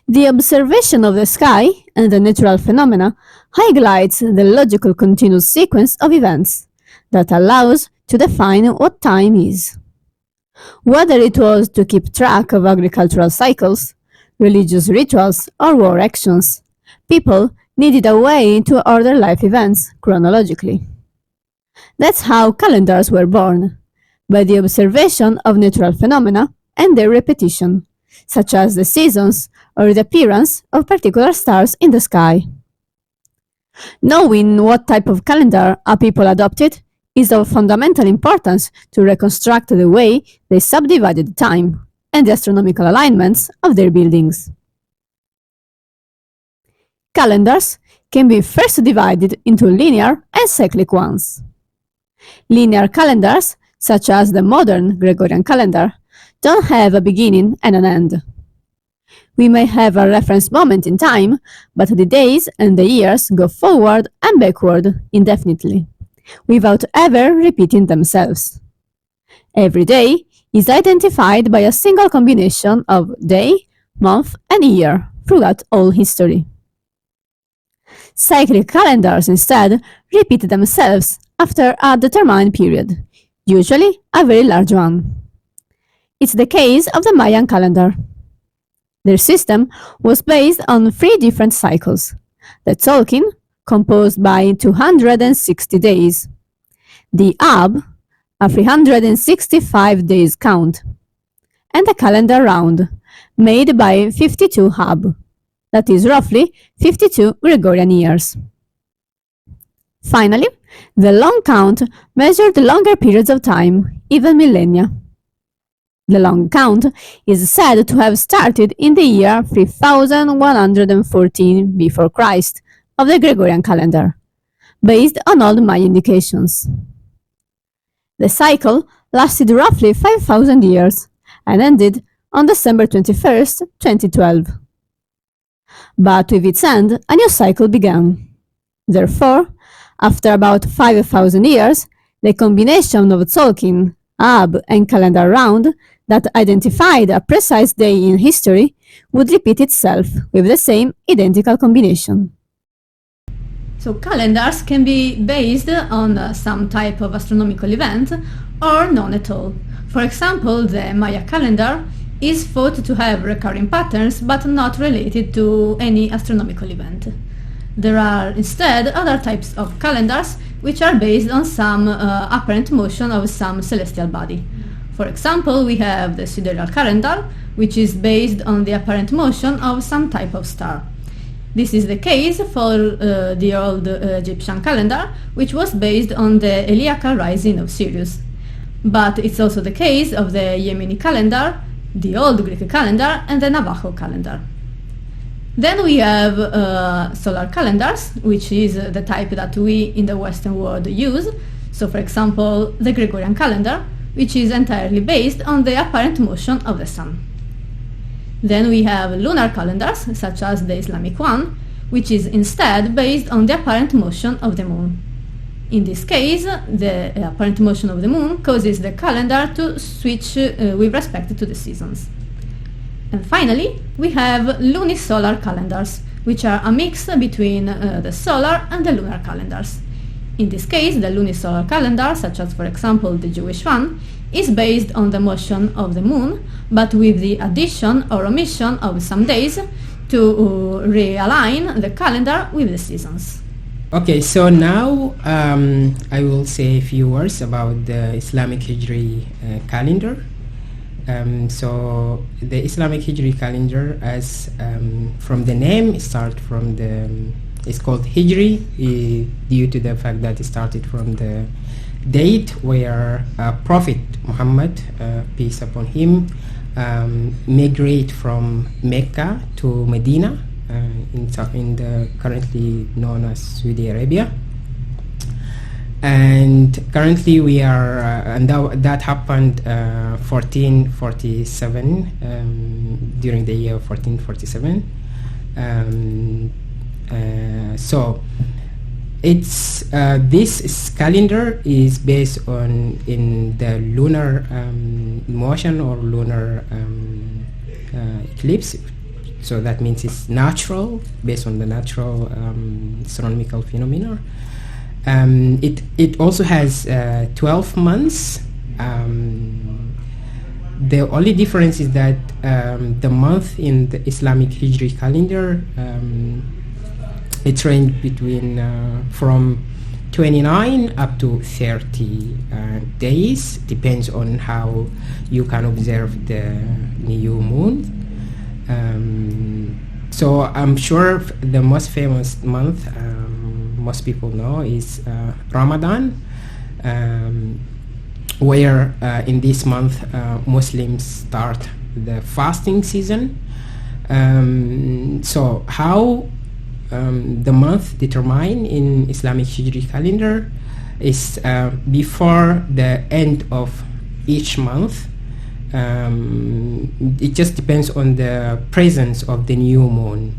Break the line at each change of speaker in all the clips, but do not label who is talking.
The observation of the sky and the natural phenomena highlights the logical continuous sequence of events that allows to define what time is. Whether it was to keep track of agricultural cycles, religious rituals, or war actions, people needed a way to order life events chronologically. That's how calendars were born, by the observation of natural phenomena and their repetition, such as the seasons or the appearance of particular stars in the sky. Knowing what type of calendar a people adopted is of fundamental importance to reconstruct the way they subdivided time and the astronomical alignments of their buildings. Calendars can be first divided into linear and cyclic ones. Linear calendars, such as the modern Gregorian calendar, don't have a beginning and an end. We may have a reference moment in time, but the days and the years go forward and backward indefinitely, without ever repeating themselves. Every day is identified by a single combination of day, month, and year throughout all history. Cyclic calendars instead repeat themselves after a determined period, usually a very large one. It's the case of the Mayan calendar. Their system was based on 3 different cycles: the Tzolk'in, composed by 260 days, the Ab, a 365 days count, and the calendar round, made by 52 Ab, that is roughly 52 Gregorian years. Finally, the long count measured longer periods of time, even millennia. The long count is said to have started in the year 3114 before Christ of the Gregorian calendar, based on old Mayan indications. The cycle lasted roughly 5,000 years and ended on December 21st, 2012. But with its end, a new cycle began. Therefore, after about 5,000 years, the combination of Tzolk'in, Ab, and calendar round that identified a precise day in history would repeat itself with the same identical combination. So calendars can be based on some type of astronomical event or none at all. For example, the Maya calendar is thought to have recurring patterns but not related to any astronomical event. There are instead other types of calendars which are based on some apparent motion of some celestial body. For example, we have the Sidereal calendar, which is based on the apparent motion of some type of star. This is the case for the old Egyptian calendar, which was based on the heliacal rising of Sirius. But it's also the case of the Yemeni calendar, the old Greek calendar, and the Navajo calendar. Then we have solar calendars, which is the type that we in the Western world use. So, for example, the Gregorian calendar, which is entirely based on the apparent motion of the sun. Then we have lunar calendars, such as the Islamic one, which is instead based on the apparent motion of the moon. In this case, the apparent motion of the moon causes the calendar to switch with respect to the seasons. And finally, we have lunisolar calendars, which are a mix between the solar and the lunar calendars. In this case, the lunisolar calendar, such as for example the Jewish one, is based on the motion of the moon, but with the addition or omission of some days to realign the calendar with the seasons.
Okay, so now I will say a few words about the Islamic Hijri calendar. So the Islamic Hijri calendar, as from the name, it's called Hijri due to the fact that it started from the date where Prophet Muhammad, peace upon him, migrate from Mecca to Medina in the currently known as Saudi Arabia. And currently we are, and that happened 1447, during the year 1447. So it's this calendar is based on in the lunar motion or lunar eclipse. So that means it's natural, based on the natural astronomical phenomena. It also has 12 months. The only difference is that the month in the Islamic Hijri calendar, it ranged between from 29 up to 30 days, depends on how you can observe the new moon. So I'm sure the most famous month most people know is Ramadan, where in this month Muslims start the fasting season. So how the month determined in Islamic Hijri calendar is before the end of each month. It just depends on the presence of the new moon.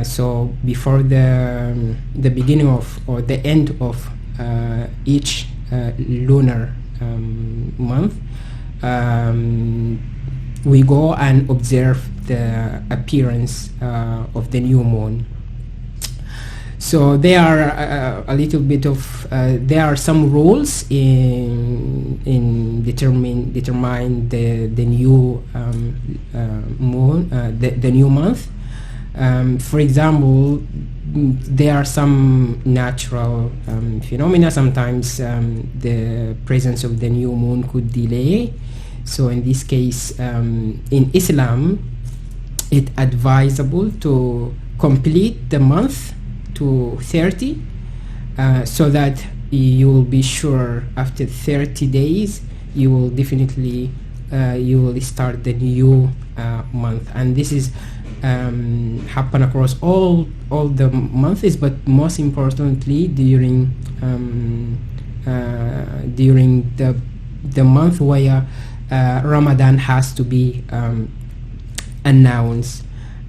So before the beginning of or the end of each lunar month, we go and observe the appearance of the new moon. So there are a little bit of there are some rules in determine the new moon, the new month. For example, there are some natural phenomena. Sometimes the presence of the new moon could delay. So in this case, in Islam, it's advisable to complete the month to 30, so that you will be sure after 30 days you will definitely you will start the new month. And this is happen across all the months, but most importantly during the month where Ramadan has to be announced.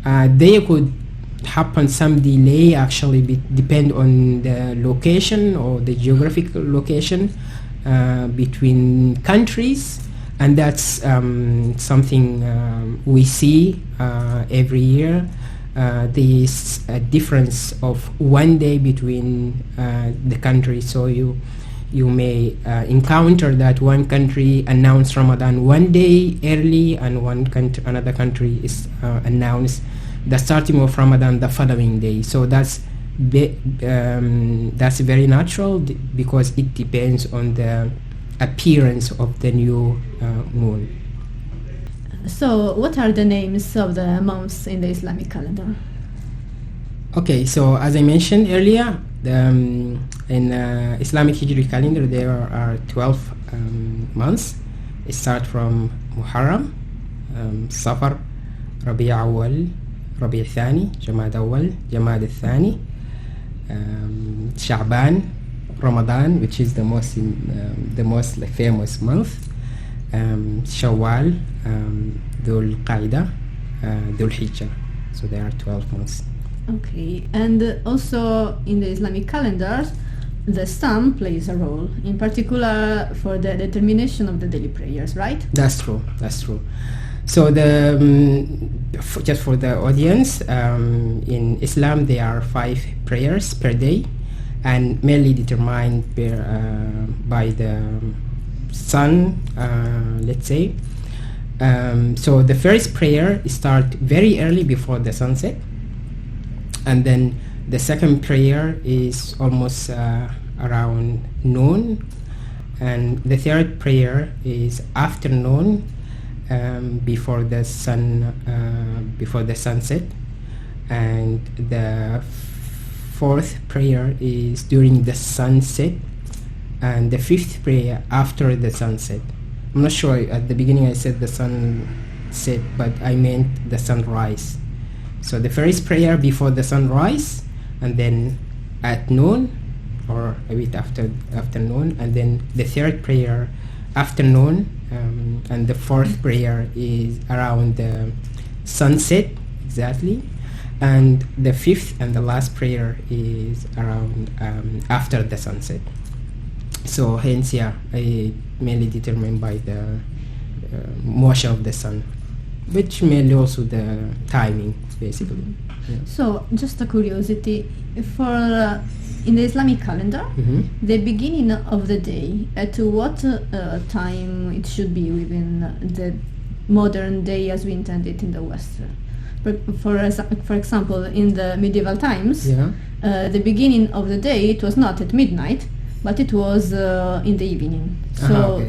They could happen some delay, actually depend on the location or the geographical location between countries, and that's something we see every year. There is a difference of 1 day between the countries, so you may encounter that one country announced Ramadan 1 day early, and another country is announced the starting of Ramadan the following day. So that's very natural because it depends on the appearance of the new moon.
So, what are the names of the months in the Islamic calendar?
Okay, so as I mentioned earlier, in Islamic Hijri calendar there are 12 months. It starts from Muharram, Safar, Rabi' Awwal, Rabi' Thani, Jamad Awwal, Jamad Thani, Sha'ban, Ramadan, which is the most famous month, Shawwal, Dhul Qaida, Dhul Hijjah. So there are 12 months.
Okay, and also in the Islamic calendars, the sun plays a role, in particular for the determination of the daily prayers, right?
That's true. So just for the audience, in Islam there are 5 prayers per day, and mainly determined by the sun, let's say. So the first prayer starts very early before the sunset, and then the second prayer is almost around noon, and the third prayer is afternoon, before the sunset, and the fourth prayer is during the sunset, and the fifth prayer after the sunset. I'm not sure, at the beginning I said the sunset, but I meant the sunrise. So the first prayer before the sunrise, and then at noon or a bit after afternoon, and then the third prayer afternoon, and the fourth prayer is around the sunset exactly, and the fifth and the last prayer is around after the sunset. So hence, mainly determined by the motion of the sun, which mainly also the timing. basically. Yeah.
So, just a curiosity, for in the Islamic calendar, the beginning of the day, at what time it should be within the modern day as we intend it in the West? For example, in the medieval times, the beginning of the day, it was not at midnight, but it was in the evening. So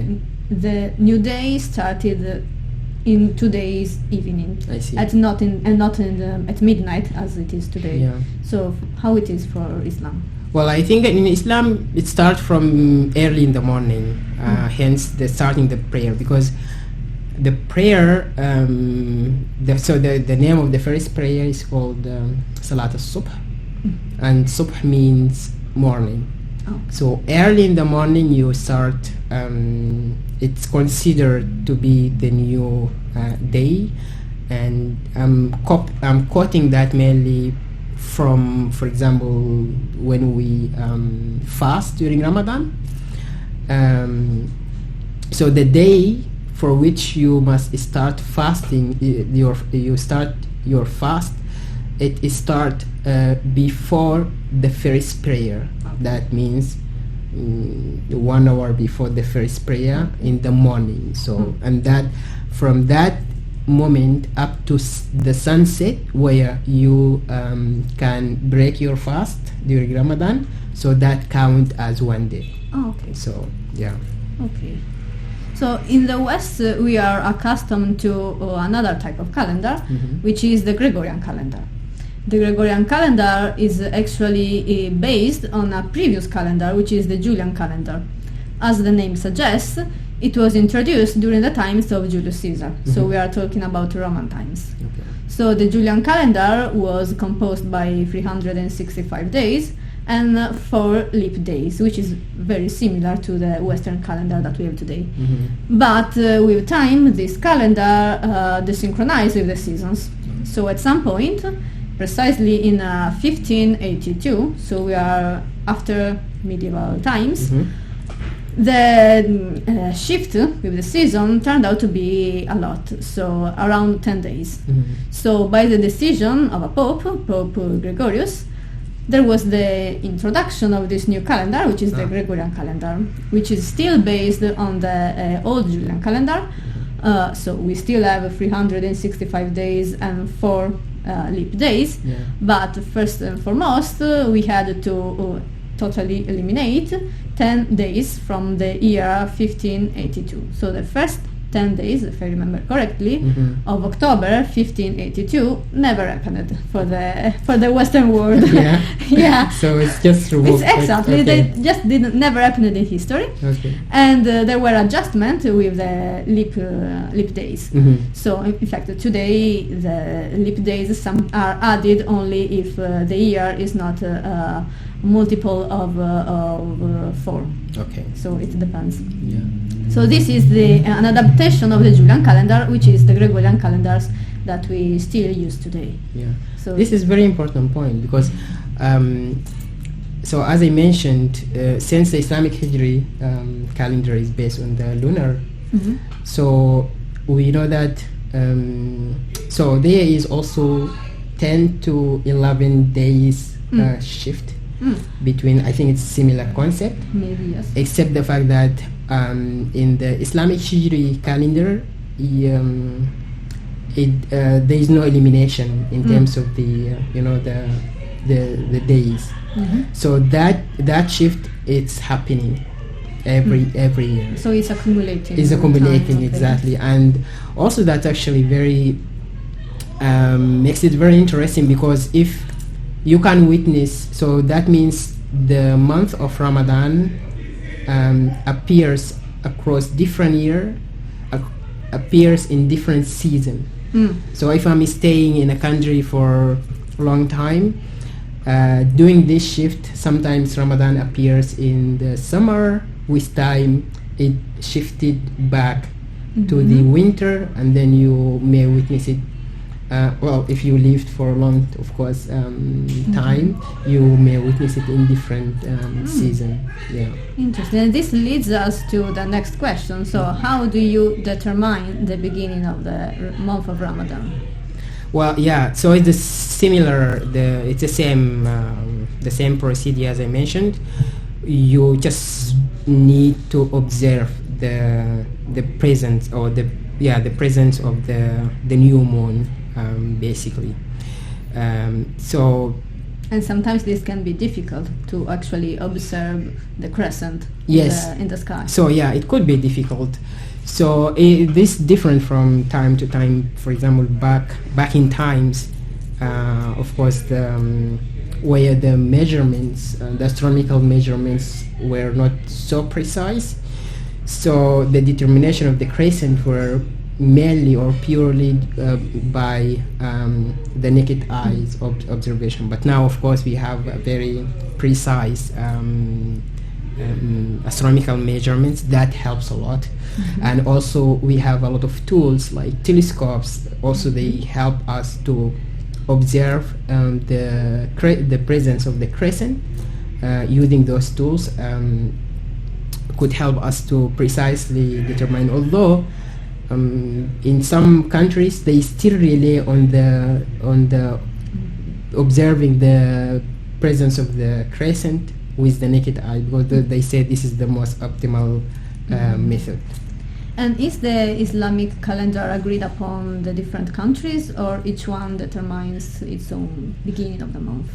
the new day started in today's evening,
I see.
at midnight as it is today.
Yeah.
So how it is for Islam?
Well, I think in Islam it starts from early in the morning, hence the starting the prayer, because the prayer, the name of the first prayer is called Salat al-Subh, and Subh means morning.
Oh.
So early in the morning you start, it's considered to be the new day, and I'm quoting that mainly from, for example, when we fast during Ramadan. So the day for which you must start fasting, you start your fast, it start before the first prayer. That means 1 hour before the first prayer in the morning. So and that from that moment up to the sunset, where you can break your fast during Ramadan, so that count as one day.
Oh, okay.
So yeah.
Okay. So in the West, we are accustomed to another type of calendar, which is the Gregorian calendar. The Gregorian calendar is actually based on a previous calendar, which is the Julian calendar. As the name suggests, it was introduced during the times of Julius Caesar. So we are talking about Roman times.
Okay.
So the Julian calendar was composed by 365 days and 4 leap days, which is very similar to the Western calendar that we have today. But with time, this calendar desynchronized with the seasons. So at some point, precisely in 1582, so we are after medieval times, the shift with the season turned out to be a lot, so around 10 days. So by the decision of a Pope Gregorius, there was the introduction of this new calendar, which is the Gregorian calendar, which is still based on the old Julian calendar. So we still have 365 days and 4 leap days. But first and foremost, we had to totally eliminate 10 days from the year 1582. So the first 10 days, if I remember correctly, of October 1582 never happened for the Western world. Yeah.
So it's just removed.
It's exactly. They just never happened in history.
Okay.
And there were adjustments with the leap days. So in fact today the leap days some are added only if the year is not multiple of 4.
Okay.
So it depends.
Yeah.
So this is an adaptation of the Julian calendar, which is the Gregorian calendars that we still use today.
Yeah.
So
this is very important point, because so as I mentioned, since the Islamic Hijri calendar is based on the lunar, so we know that so there is also 10 to 11 days shift between, I think it's similar concept,
maybe yes,
except the fact that in the Islamic Hijri calendar, there is no elimination in terms of the the days. So that shift, it's happening every year.
So it's accumulating.
It's accumulating,
time,
exactly, and also that's actually very makes it very interesting, because if you can witness, so that means the month of Ramadan appears across different year, appears in different season. So if I'm staying in a country for a long time, doing this shift, sometimes Ramadan appears in the summer, with time it shifted back to the winter, and then you may witness it. Well, if you lived for a long, of course, time, you may witness it in different season. Yeah.
Interesting. And this leads us to the next question. So, how do you determine the beginning of the month of Ramadan?
Well, yeah. So it's similar. It's the same procedure as I mentioned. You just need to observe the presence or the presence of the new moon, basically. So.
And sometimes this can be difficult to actually observe the crescent
Yes.
in the sky.
So yeah, it could be difficult. So this different from time to time. For example, back in times, of course, where the measurements, the astronomical measurements, were not so precise. So the determination of the crescent were mainly or purely by the naked eyes observation. But now, of course, we have a very precise astronomical measurements that helps a lot.
Mm-hmm.
And also we have a lot of tools like telescopes. Also, they help us to observe the presence of the crescent. Using those tools could help us to precisely determine, although in some countries they still rely on the observing the presence of the crescent with the naked eye, because they say this is the most optimal method.
And is the Islamic calendar agreed upon the different countries, or each one determines its own beginning of the month?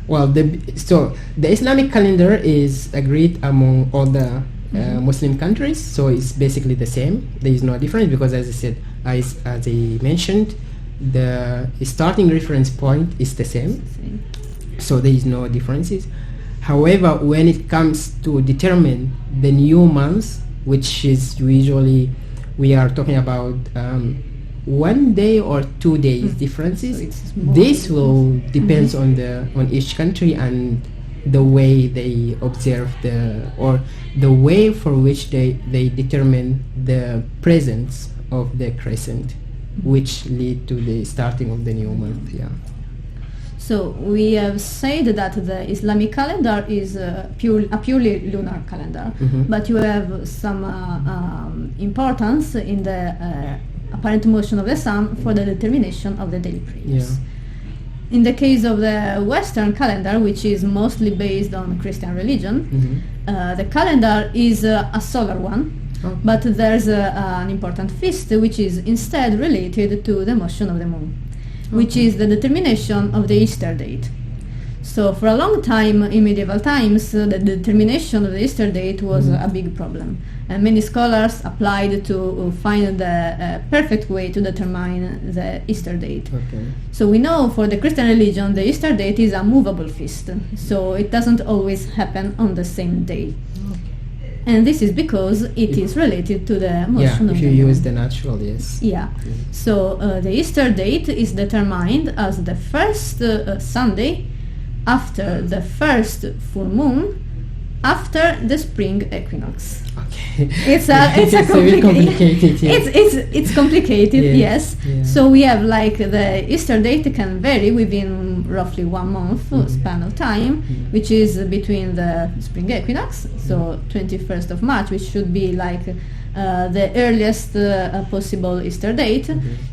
Well, so the Islamic calendar is agreed among all the Muslim countries, so it's basically the same. There is no difference because, as I said, as I mentioned, the starting reference point is the same, so there is no differences. However, when it comes to determine the new month, which is usually we are talking about 1 day or 2 days differences,
so
this will depends on each country and the way they observe the way for which they determine the presence of the crescent, which lead to the starting of the new month. Yeah.
So we have said that the Islamic calendar is a purely lunar calendar, but you have some importance in the apparent motion of the sun for the determination of the daily prayers.
Yeah.
In the case of the Western calendar, which is mostly based on Christian religion, the calendar is a solar one, but there's an important feast which is instead related to the motion of the moon, which is the determination of the Easter date. So for a long time in medieval times, the determination of the Easter date was a big problem, and many scholars applied to find the perfect way to determine the Easter date.
Okay.
So we know for the Christian religion the Easter date is a movable feast, so it doesn't always happen on the same day. And this is because it is related to the motion of
if
the
you
moon.
use the natural, yes.
Yeah. So the Easter date is determined as the first Sunday after the first full moon after the spring equinox.
Okay.
It's a
very complicated. Yeah.
It's complicated,
Yes,
yes.
yeah.
So we have like the Easter date can vary within roughly 1 month span of time, which is between the spring equinox, so 21st of March, which should be like the earliest possible Easter date,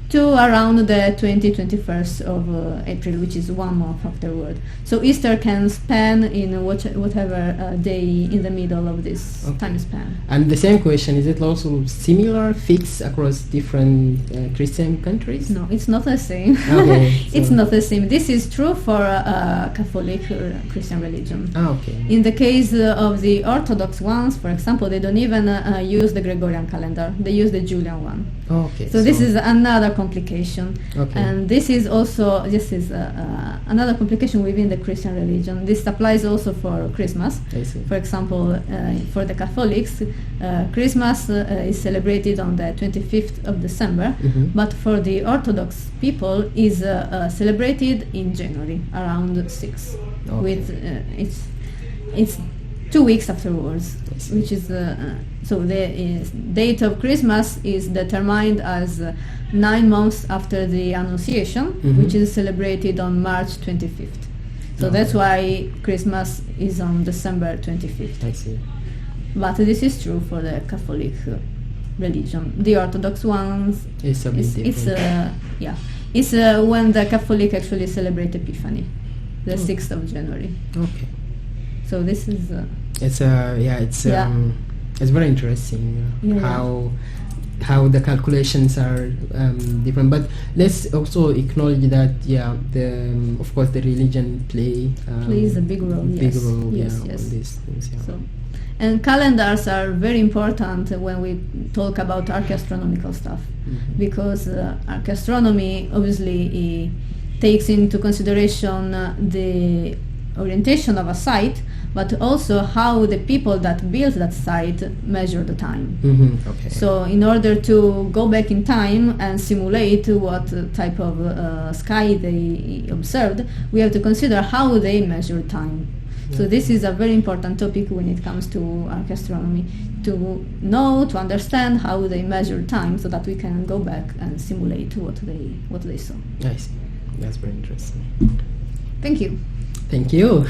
to around the 21st of April, which is 1 month afterward. So Easter can span in whatever day in the middle of this time span.
And the same question, is it also similar, fixed across different Christian countries?
No, it's not the same.
Okay,
It's
so-
not the same. This is true for Catholic Christian religion.
Okay.
In the case of the Orthodox ones, for example, they don't even use the Gregorian calendar. They use the Julian one.
Okay.
So this is another complication.
Okay.
And this is another complication within the Christian religion. This applies also for Christmas.
I see.
For example, for the Catholics, Christmas is celebrated on the 25th of December, but for the Orthodox people is celebrated in January, around 6.
Okay.
With it's 2 weeks afterwards,
I see.
which is so the date of Christmas is determined as 9 months after the Annunciation, which is celebrated on March 25th. So that's why Christmas is on December 25th.
I see.
But this is true for the Catholic religion. The Orthodox ones,
It's a bit different.
It's when the Catholic actually celebrate Epiphany, the 6th of January.
Okay.
So this is...
It's it's very interesting how the calculations are different. But let's also acknowledge that of course the religion
plays a big role.
Big role.
Yes.
On these things. Yeah.
So, and calendars are very important when we talk about archaeoastronomical stuff, because archaeoastronomy obviously takes into consideration the orientation of a site, but also how the people that built that site measure the time.
Okay.
So in order to go back in time and simulate what type of sky they observed, we have to consider how they measure time. So this is a very important topic when it comes to archaeoastronomy, to know, to understand how they measure time, so that we can go back and simulate what they saw.
I see. That's very interesting.
Thank you.
Thank you.